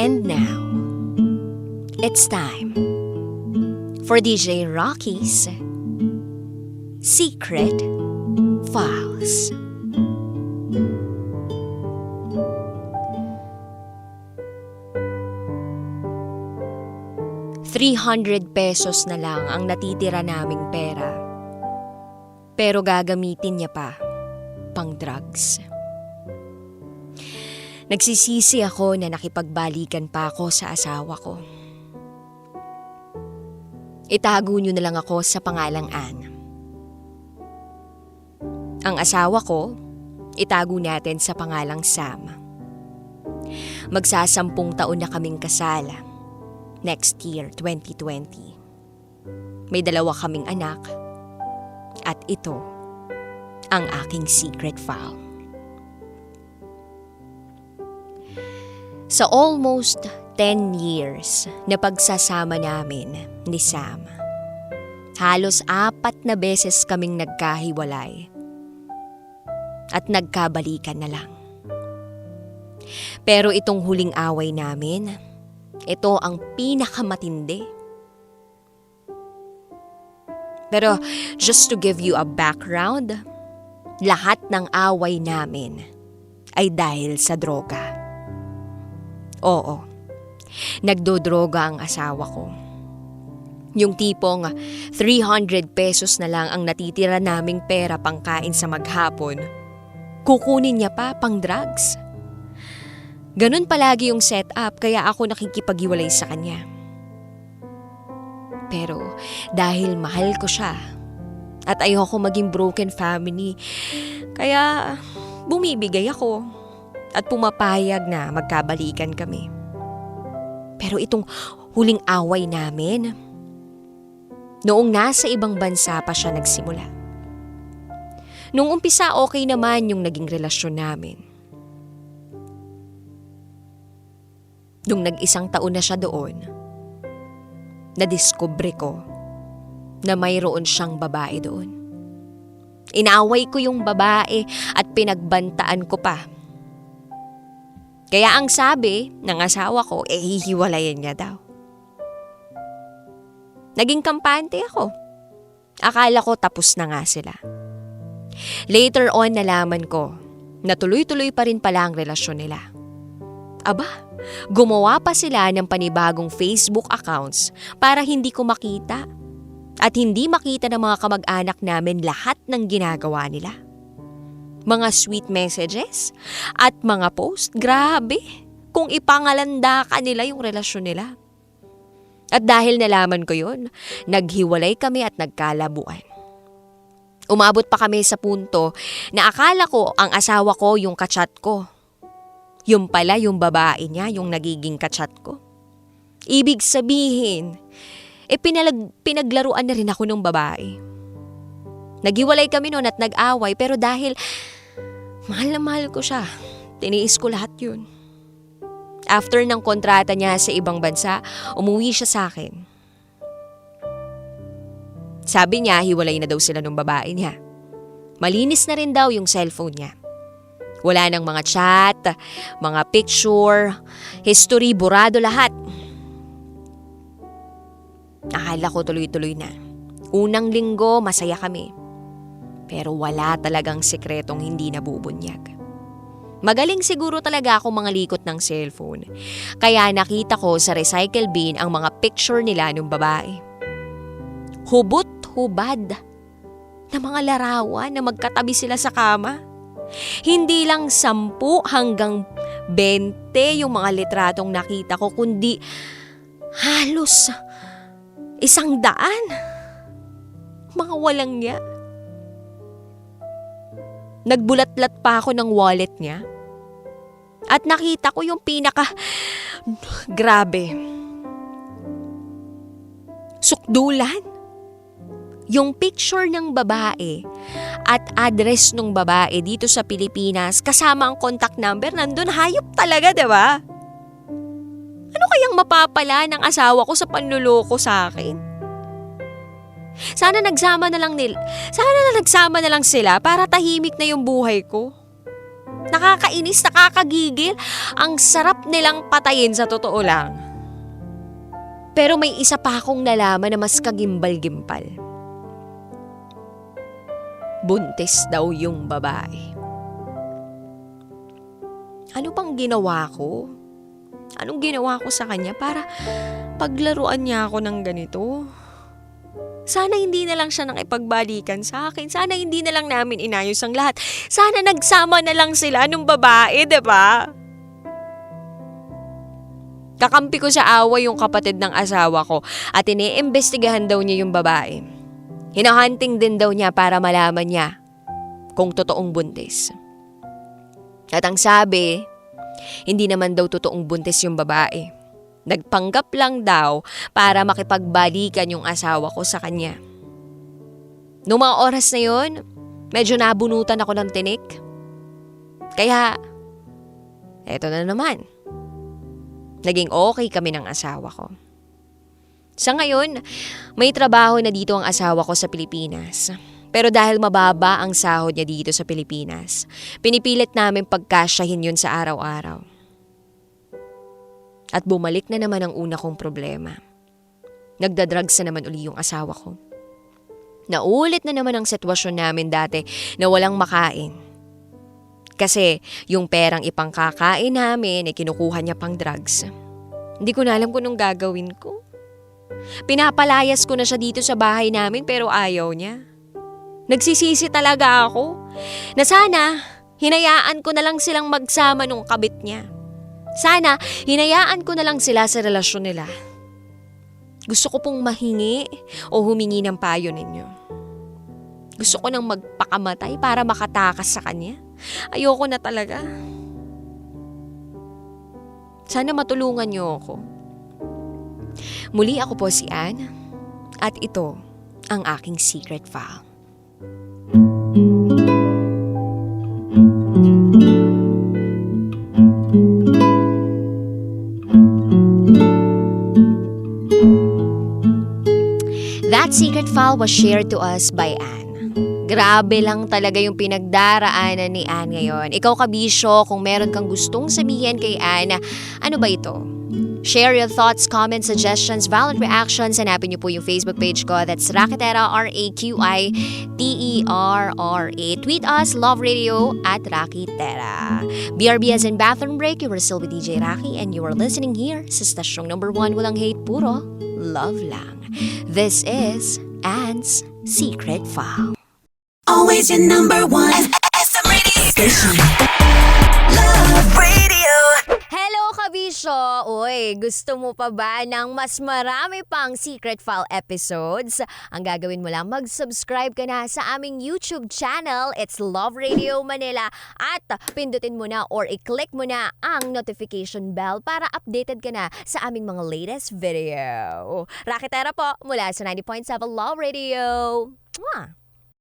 And now, it's time for DJ Rocky's Secret Files. ₱300 na lang ang natitira naming pera. Pero gagamitin niya pa pang drugs. Nagsisisi ako na nakipagbalikan pa ako sa asawa ko. Itago niyo na lang ako sa pangalang Ann. Ang asawa ko, itago natin sa pangalang Sam. Magsasampung taon na kaming kasal. Next year, 2020. May 2 kaming anak. At ito, ang aking secret file. Sa almost 10 years na pagsasama namin ni Sam, halos 4 na beses kaming nagkahiwalay. At nagkabalikan na lang. Pero itong huling away namin, ito ang pinakamatindi. Pero just to give you a background, lahat ng away namin ay dahil sa droga. Oo, nagdodroga ang asawa ko. Yung tipong ₱300 na lang ang natitira naming pera pangkain sa maghapon, kukunin niya pa pang drugs. Ganun palagi yung setup, kaya ako nakikipaghiwalay sa kanya. Pero dahil mahal ko siya at ayoko maging broken family, kaya bumibigay ako at pumapayag na magkabalikan kami. Pero itong huling away namin, noong nasa ibang bansa pa siya nagsimula. Noong umpisa okay naman yung naging relasyon namin. Nung nag-1 taon na siya doon, nadiskubre ko na mayroon siyang babae doon. Inaway ko yung babae at pinagbantaan ko pa. Kaya ang sabi ng asawa ko, hihiwalayan niya daw. Naging kampante ako. Akala ko tapos na nga sila. Later on nalaman ko na tuloy-tuloy pa rin pala ang relasyon nila. Aba, gumawa pa sila ng panibagong Facebook accounts para hindi ko makita at hindi makita ng mga kamag-anak namin lahat ng ginagawa nila. Mga sweet messages at mga post, grabe kung ipangalanda ka nila yung relasyon nila. At dahil nalaman ko yun, naghiwalay kami at nagkalabuan. Umabot pa kami sa punto na akala ko ang asawa ko yung kachat ko. Yung pala yung babae niya yung nagiging kachat ko. Ibig sabihin, pinaglaruan na rin ako ng babae. Naghiwalay kami noon at nag-away pero dahil mahal na mahal ko siya, tiniis ko lahat yun. After ng kontrata niya sa ibang bansa, umuwi siya sa akin. Sabi niya, hiwalay na daw sila ng babae niya. Malinis na rin daw yung cellphone niya. Wala nang mga chat, mga picture, history, burado lahat. Akala ko tuloy-tuloy na. Unang linggo, masaya kami. Pero wala talagang sikretong hindi nabubunyag. Magaling siguro talaga ako mga likot ng cellphone. Kaya nakita ko sa recycle bin ang mga picture nila ng babae. Hubot-hubad na mga larawan na magkatabi sila sa kama. Hindi lang 10 hanggang 20 yung mga litratong nakita ko, kundi halos 100. Mga walang niya. Nagbulat-lat pa ako ng wallet niya. At nakita ko yung grabe. Sukdulan. Yung picture ng babae at address ng babae dito sa Pilipinas kasama ang contact number, nandun, hayop talaga, diba? Ano kayang mapapala ng asawa ko sa panluloko sa akin? Sana nagsama na lang sila para tahimik na yung buhay ko. Nakakainis, nakakagigil. Ang sarap nilang patayin sa totoo lang. Pero may isa pa akong nalaman na mas kagimbal-gimbal. Buntis daw yung babae. Ano pang ginawa ko? Anong ginawa ko sa kanya para paglaruan niya ako ng ganito? Sana hindi na lang siya nakipagbalikan sa akin. Sana hindi na lang namin inayos ang lahat. Sana nagsama na lang sila nung babae, diba? Kakampi ko sa away yung kapatid ng asawa ko at iniimbestigahan daw niya yung babae. Hinahunting din daw niya para malaman niya kung totoong buntis. At ang sabi, hindi naman daw totoong buntis yung babae. Nagpanggap lang daw para makipagbalikan yung asawa ko sa kanya. Noong mga oras na yun, medyo nabunutan ako ng tinik. Kaya, eto na naman. Naging okay kami ng asawa ko. Sa ngayon, may trabaho na dito ang asawa ko sa Pilipinas. Pero dahil mababa ang sahod niya dito sa Pilipinas, pinipilit namin pagkasyahin yun sa araw-araw. At bumalik na naman ang una kong problema. Nagdadrugs na naman uli yung asawa ko. Naulit na naman ang sitwasyon namin dati na walang makain. Kasi yung perang ipangkakain namin ay kinukuha niya pang drugs. Hindi ko na alam kung anong gagawin ko. Pinapalayas ko na siya dito sa bahay namin pero ayaw niya. Nagsisisi talaga ako na sana hinayaan ko na lang silang magsama nung kabit niya. Sana hinayaan ko na lang sila sa relasyon nila. Gusto ko pong mahingi o humingi ng payo ninyo. Gusto ko nang magpakamatay para makatakas sa kanya. Ayoko na talaga. Sana matulungan niyo ako. Muli ako po si Anne at ito ang aking secret file. That secret file was shared to us by Anne. Grabe lang talaga yung pinagdaraanan ni Anne ngayon. Ikaw kabisyo, kung meron kang gustong sabihin kay Anne, ano ba ito? Share your thoughts, comments, suggestions, valid reactions. Hanapin niyo po yung Facebook page ko. That's Rakitera, RAQITERRA. Tweet us, Love Radio at Rakitera. BRB as in bathroom break. You were still with DJ Raki and you are listening here sa stasyong number 1. Walang hate, puro love lang. This is Anne's Secret File. Always your number one SM radio station. Love Radio. Hello, kabisyo! Uy, gusto mo pa ba ng mas marami pang Secret File episodes? Ang gagawin mo lang, mag-subscribe ka na sa aming YouTube channel. It's Love Radio Manila. At pindutin mo na or i-click mo na ang notification bell para updated ka na sa aming mga latest video. Rakitera po, mula sa 90.7 Love Radio. Mwah!